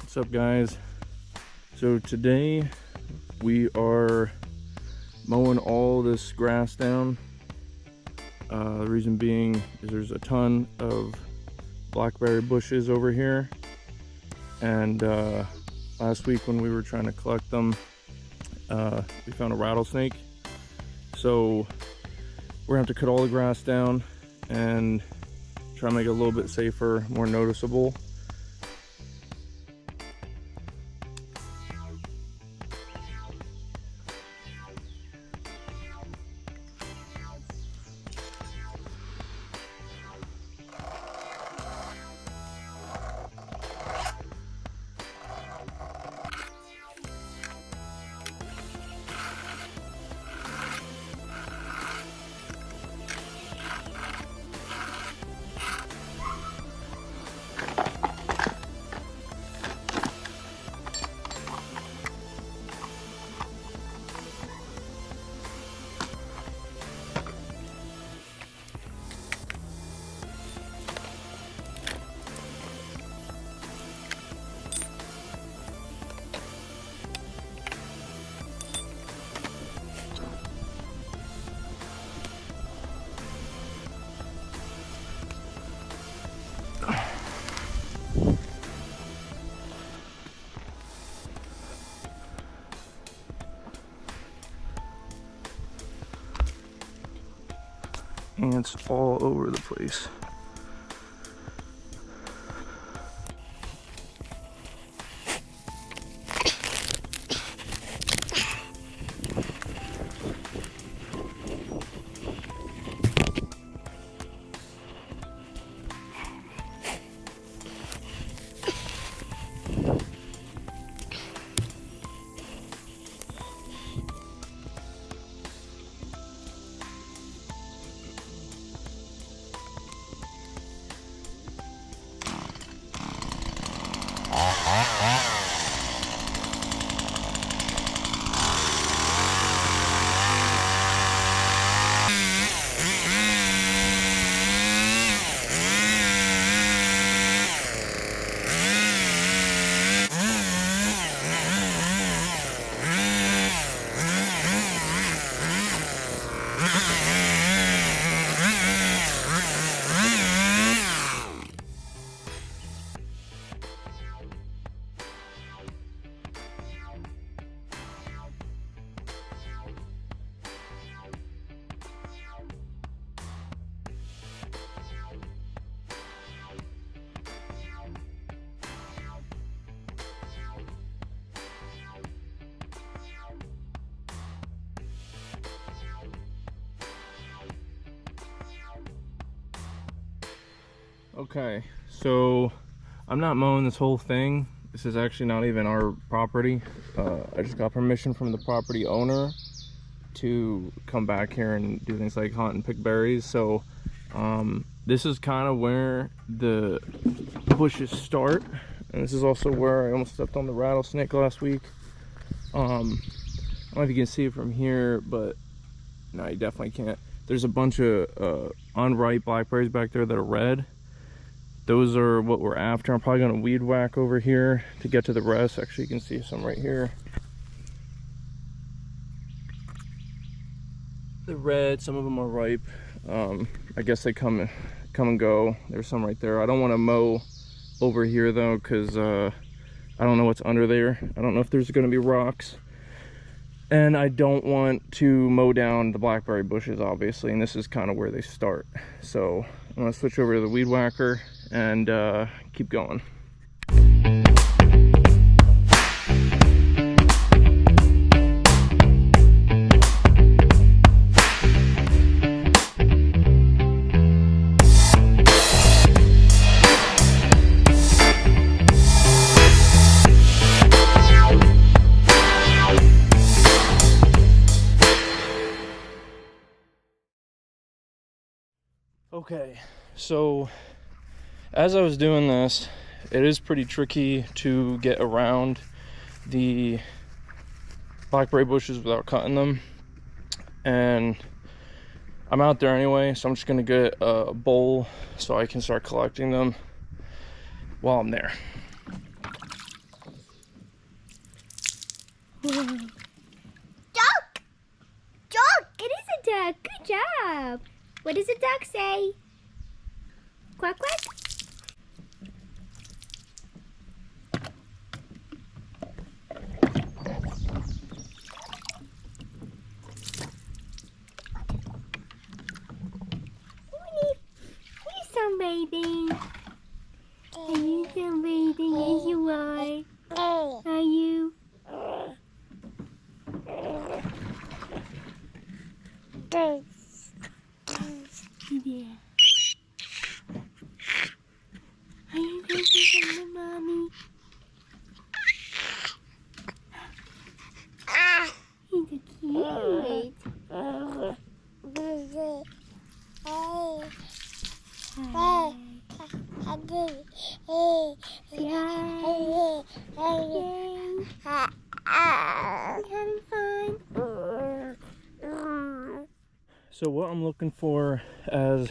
What's up, guys? So today we are mowing all this grass down. The reason being is there's a ton of blackberry bushes over here, and last week when we were trying to collect them, we found a rattlesnake. So we're gonna have to cut all the grass down and try to make it a little bit safer, more noticeable. Ants all over the place. Okay, so I'm not mowing this whole thing. This is actually not even our property. I just got permission from the property owner to come back here and do things like hunt and pick berries. So this is kind of where the bushes start, and this is also where I almost stepped on the rattlesnake last week. I don't know if you can see it from here, but no, you definitely can't. There's a bunch of unripe blackberries back there that are red. Those are what we're after. I'm probably gonna weed whack over here to get to the rest. Actually, you can see some right here. The red, some of them are ripe. I guess they come and go. There's some right there. I don't want to mow over here though, because I don't know what's under there. I don't know if there's gonna be rocks. And I don't want to mow down the blackberry bushes, obviously, and this is kind of where they start. So I'm gonna switch over to the weed whacker and keep going. Okay, so as I was doing this, it is pretty tricky to get around the blackberry bushes without cutting them, and I'm out there anyway, so I'm just gonna get a bowl so I can start collecting them while I'm there. Duck! Duck! It is a duck. Good job. What does a duck say? Quack, quack. Sunbathing. Are you sunbathing? Yes, you are. Are you? Yeah. Are you going to say to mommy? He's so cute. Hi. Having fun? So what I'm looking for as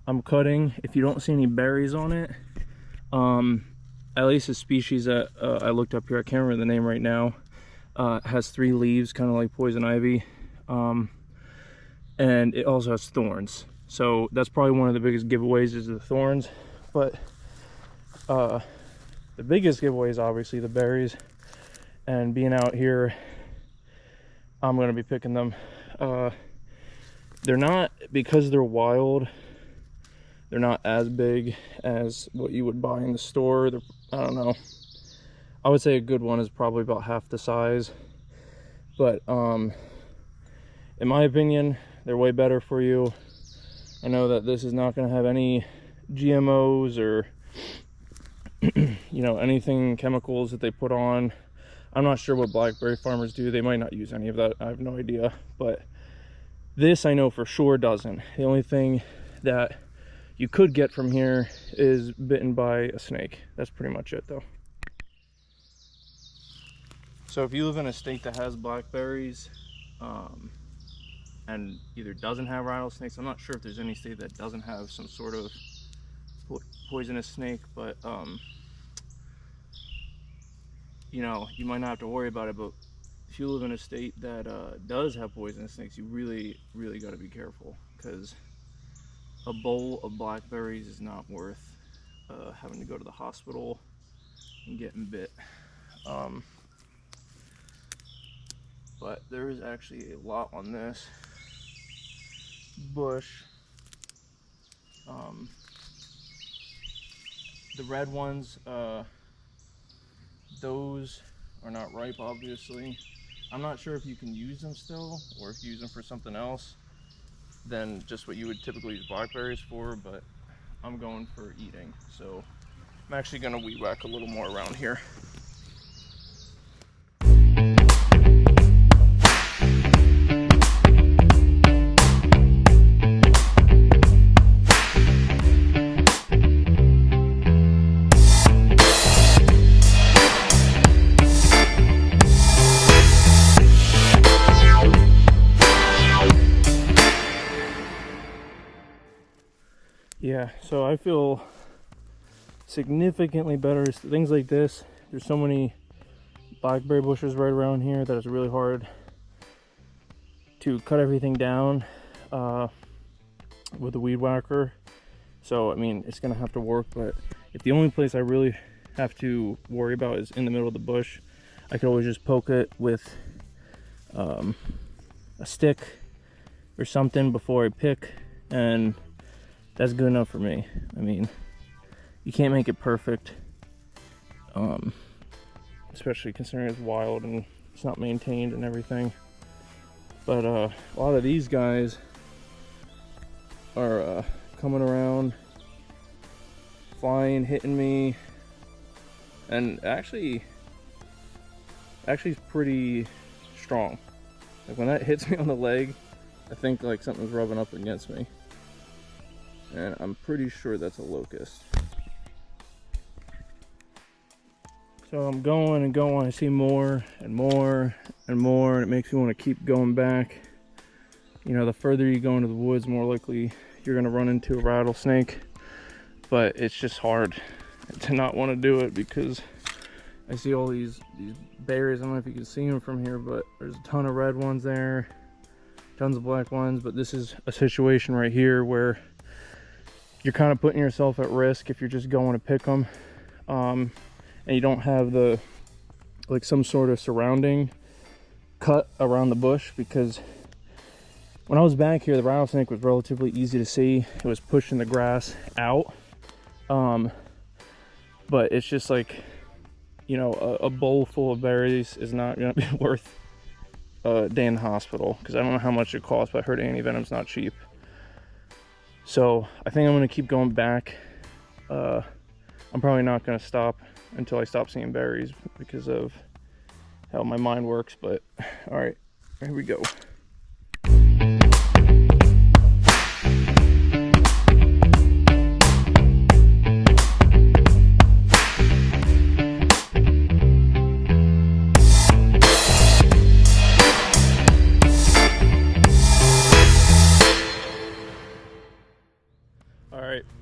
I'm cutting, if you don't see any berries on it, at least a species that I looked up here, I can't remember the name right now, has 3 leaves, kind of like poison ivy, and it also has thorns. So that's probably one of the biggest giveaways is the thorns, but the biggest giveaway is obviously the berries, and being out here, I'm going to be picking them. They're not, because they're wild, they're not as big as what you would buy in the store. I don't know, I would say a good one is probably about half the size, but in my opinion, they're way better for you. I know that this is not going to have any GMOs or you know, anything, chemicals that they put on. I'm not sure what blackberry farmers do. They might not use any of that. I have no idea, but this I know for sure doesn't. The only thing that you could get from here is bitten by a snake. That's pretty much it though. So if you live in a state that has blackberries and either doesn't have rattlesnakes, I'm not sure if there's any state that doesn't have some sort of poisonous snake, but you know, you might not have to worry about it. But if you live in a state that does have poisonous snakes, you really got to be careful, because a bowl of blackberries is not worth having to go to the hospital and getting bit. But there is actually a lot on this bush. The red ones, those are not ripe, obviously. I'm not sure if you can use them still, or if you use them for something else than just what you would typically use blackberries for, but I'm going for eating. So I'm actually gonna weed whack a little more around here. Yeah, so I feel significantly better. Things like this, there's so many blackberry bushes right around here that it's really hard to cut everything down with a weed whacker. So I mean, it's gonna have to work, but if the only place I really have to worry about is in the middle of the bush, I could always just poke it with a stick or something before I pick, and that's good enough for me. I mean, you can't make it perfect, especially considering it's wild and it's not maintained and everything. But a lot of these guys are coming around, flying, hitting me, and actually it's pretty strong. Like when that hits me on the leg, I think like something's rubbing up against me. And I'm pretty sure that's a locust. So I'm going and going. I see more and more and more, and it makes me want to keep going back. You know, the further you go into the woods, more likely you're going to run into a rattlesnake. But it's just hard to not want to do it, because I see all these berries. I don't know if you can see them from here, but there's a ton of red ones there, tons of black ones. But this is a situation right here where you're kind of putting yourself at risk if you're just going to pick them, and you don't have the like some sort of surrounding cut around the bush. Because when I was back here, the rattlesnake was relatively easy to see. It was pushing the grass out, but it's just like, you know, a bowl full of berries is not gonna be worth a day in the hospital, because I don't know how much it costs, but I heard anti-venom's not cheap. So I think I'm gonna keep going back. I'm probably not gonna stop until I stop seeing berries because of how my mind works, but all right, here we go.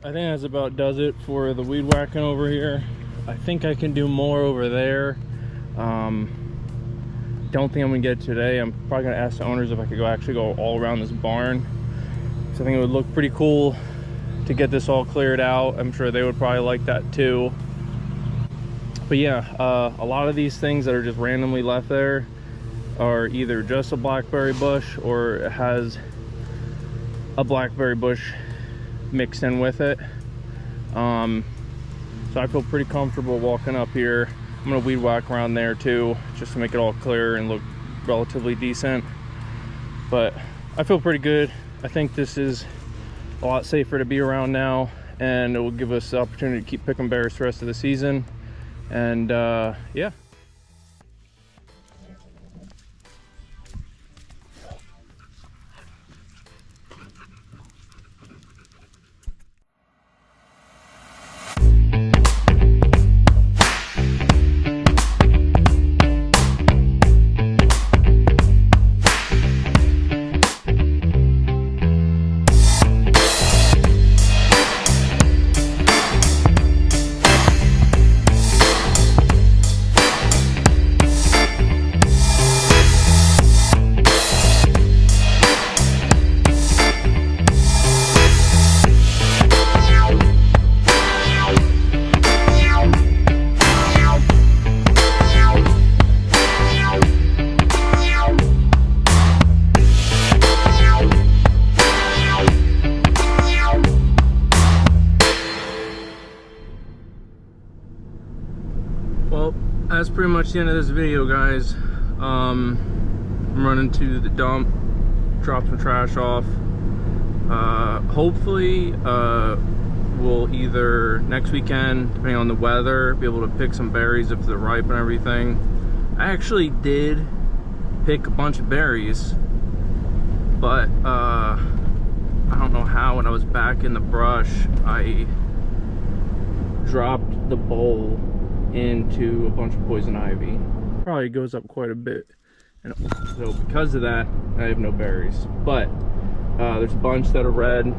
I think that's about does it for the weed whacking over here. I think I can do more over there. Don't think I'm gonna get it today. I'm probably gonna ask the owners if I could actually go all around this barn. So I think it would look pretty cool to get this all cleared out. I'm sure they would probably like that too. But yeah, a lot of these things that are just randomly left there are either just a blackberry bush or it has a blackberry bush mixed in with it. So I feel pretty comfortable walking up here. I'm gonna weed whack around there too, just to make it all clear and look relatively decent. But I feel pretty good. I think this is a lot safer to be around now, and it will give us the opportunity to keep picking berries the rest of the season. And yeah. Well, that's pretty much the end of this video, guys. I'm running to the dump, drop some trash off. Hopefully we'll either next weekend, depending on the weather, be able to pick some berries if they're ripe and everything. I actually did pick a bunch of berries, but I don't know how. When I was back in the brush, I dropped the bowl into a bunch of poison ivy. Probably goes up quite a bit, and so because of that I have no berries. But there's a bunch that are red,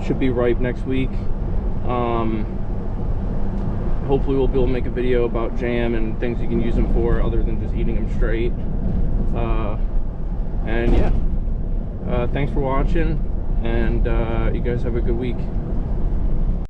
should be ripe next week. Hopefully we'll be able to make a video about jam and things you can use them for other than just eating them straight. And yeah, thanks for watching, and you guys have a good week.